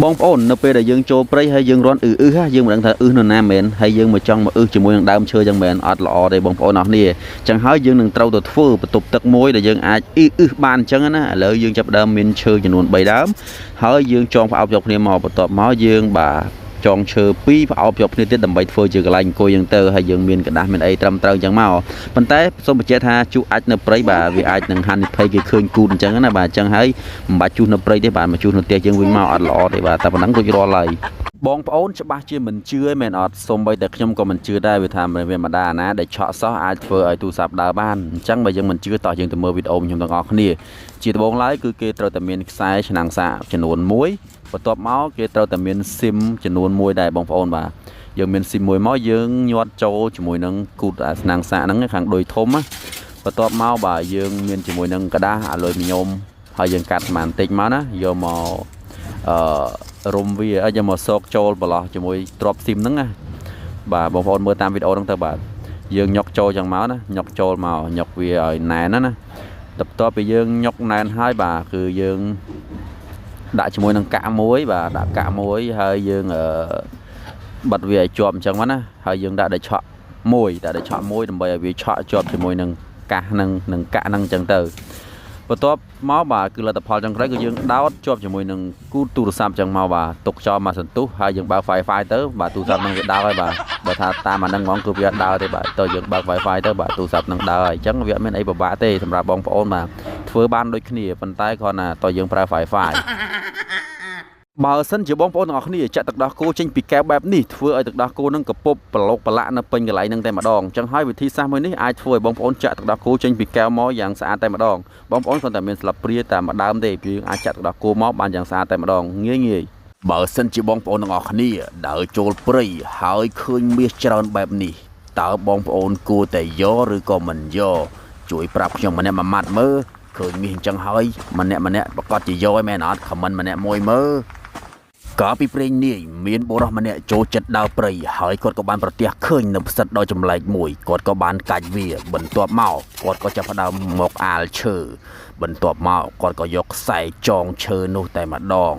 បងប្អូននៅពេលដែលយើងចូលព្រៃហើយយើងរន់យើងមិនដឹងថានៅណាមែនហើយយើងមកចង់មកជាមួយនឹងដើមឈើចឹងមែនអត់ល្អទេបងប្អូនអរគ្នាចឹងហើយយើងនឹងត្រូវទៅធ្វើបន្ទប់ទឹកមួយដែលយើងអាចបានចឹងណាឥឡូវយើងចាប់ដើមមានឈើចំនួន3ដើមហើយយើងចងផ្អោបយកគ្នាមកបន្ទាប់មកយើងបាទចងឈើ2ផ្អោបយកគ្នាទៀតដើម្បីធ្វើជាកន្លែងអង្គុយចឹងទៅហើយយើងមានកដាស់មានអីត្រឹមត្រូវចឹងមកប៉ុន្តែសូមបញ្ជាក់ថាជូអាចនៅព្រៃបាទវាអាចនឹងហានិភ័យគេឃើញគូតអញ្ចឹងណាបាទអញ្ចឹងហើយមិនបាច់ជូសនៅព្រៃទេបាទមកជូសនៅផ្ទះយើងវិញមកអត់ល្អទេបាទតែប៉ុណ្ណឹងរួចរាល់ហើយបងប្អូនច្បាស់ជាមិនជឿមែនអត់សូម្បីតែខ្ញុំក៏មិនជឿដែរវាថាវាមិនដាណាដែលឆក់សោះអាចធ្វើឲ្យទូរស័ព្ទដើរបានអញ្ចឹងបើយើងមិនជឿតោះយើងទៅមើលវីដេអូខ្ញុំទាំងអស់គ្នាជាដំបូងឡើយគឺគេត្រូវតែមានខ្សែឆ្នាំងសាកចំនួន1បន្ទាប់មកគេត្រូវតែមានស៊ីមចំនួន1ដែរបងប្អូនបាទយើងមានស៊ីម1មកយើងញាត់ចូលជាមួយនឹងគូតឆ្នាំងសាកហ្នឹងខាងដុយធំណាបន្ទាប់មកបាទយើងមានជាមួយនឹងกระดาษអាលុយមីញ៉ូមហើយយើងកាត់ស្មានបន្តិចមកណាយកមករុំវាយកមកសោកចូលប្រឡោះជាមួយទ្រាប់ស៊ីមហ្នឹងណាបាទបងប្អូនមើលតាមវីដេអូហ្នឹងទៅបាទយើងញុកចូលចឹងមកណាញុកចូលមកញុកវាឲ្យណែនណាបន្ទាប់ពីយើងញុកណែនហើយបាទគឺយើងដាក់ជាមួយនឹងកាក់មួយបាទដាក់កាក់មួយហើយយើងបិទវាឲ្យជាប់អញ្ចឹងមកណាហើយយើងដាក់ដែលឆក់មួយដើម្បីឲ្យវាឆក់ជាប់ជាមួយនឹងកាសនឹងកាក់ហ្នឹងអញ្ចឹងទៅបន្ទាប់មកបាទគឺលទ្ធផលចុងក្រោយគឺយើងដោតជាប់ជាមួយនឹងគូទូរស័ព្ទអញ្ចឹងមកបាទទុកចោលមកសន្ទុះហើយយើងបើក Wi-Fi ទៅបាទទូរស័ព្ទនឹងវាដើរហើយបាទបើថាតាមអាហ្នឹងហ្មងគឺវាដើរទេបាទតើយើងបើក Wi-Fi ទៅបាទទូរស័ព្ទនឹងដើរហើយអញ្ចឹងវាអត់មានអីពិបាកទេសម្រាប់បងប្អូនបាទធ្វើបានដូចគ្នាប៉ុន្តែគ្រាន់តែតើយើងប្រើ Wi-Fi បើសិនជាបងប្អូនទាំងអស់គ្នាចាក់ទឹកដោះគោចេញពីកែវបែបនេះធ្វើឲ្យទឹកដោះគោនឹងកពុបប្រឡុកប្រឡាក់នៅពេញកន្លែងហ្នឹងតែម្ដងអញ្ចឹងហើយវិធីសាស្ត្រមួយនេះអាចធ្វើឲ្យបងប្អូនចាក់ទឹកដោះគោចេញពីកែវមកយ៉ាងស្អាតតែម្ដងបងប្អូនគ្រាន់តែមានស្លាបព្រាតែមួយដើមទេគឺអាចចាក់ទឹកដោះគោមកបានយ៉ាងស្អាតតែម្ដងងាយបើសិនជាបងប្អូនទាំងអស់គ្នាដើរចូលព្រៃហើយឃើញមាសច្រើនបែបនេះតើបងប្អូនគួរតែយកឬក៏មិនយកជួយប្រាប់ខ្ញុំម្នាក់មួយម៉ាត់មើលឃើញមាសអញ្ចឹងហើយម្នាក់ប្រកាសជាយកឯមែនអត់ខមមិនម្នាក់មួយមើលកាលពីព្រេងនាយមានបុរសម្នាក់ចូលចិត្តដើរព្រៃហើយគាត់ក៏បានប្រទះឃើញនៅផ្សិតដ៏ចម្លែកមួយគាត់ក៏បានកាច់វាបន្ទាប់មកគាត់ក៏ចាប់ផ្ដើមមកអាលឈើបន្ទាប់មកគាត់ក៏យកខ្សែចងឈើនោះតែម្ដង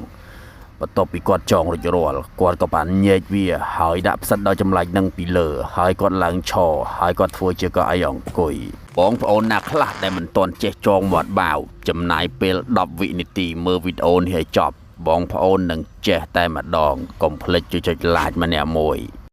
បន្ទាប់ពីគាត់ចងរួចរាល់គាត់ក៏បានញែកវាហើយដាក់ផ្សិតដ៏ចម្លែកនឹងពីលើហើយគាត់ឡើងឈរហើយគាត់ធ្វើជាកៅអីអង្គុយបងប្អូនណាខ្លះដែលមិនទាន់ចេះចងមាត់បាវចំណាយពេល10វិនាទីមើលវីដេអូនេះឲ្យចប់បងប្អូននឹងចេះតែម្ដងកុំភ្លេចជួយចុច like ម្នាក់មួយ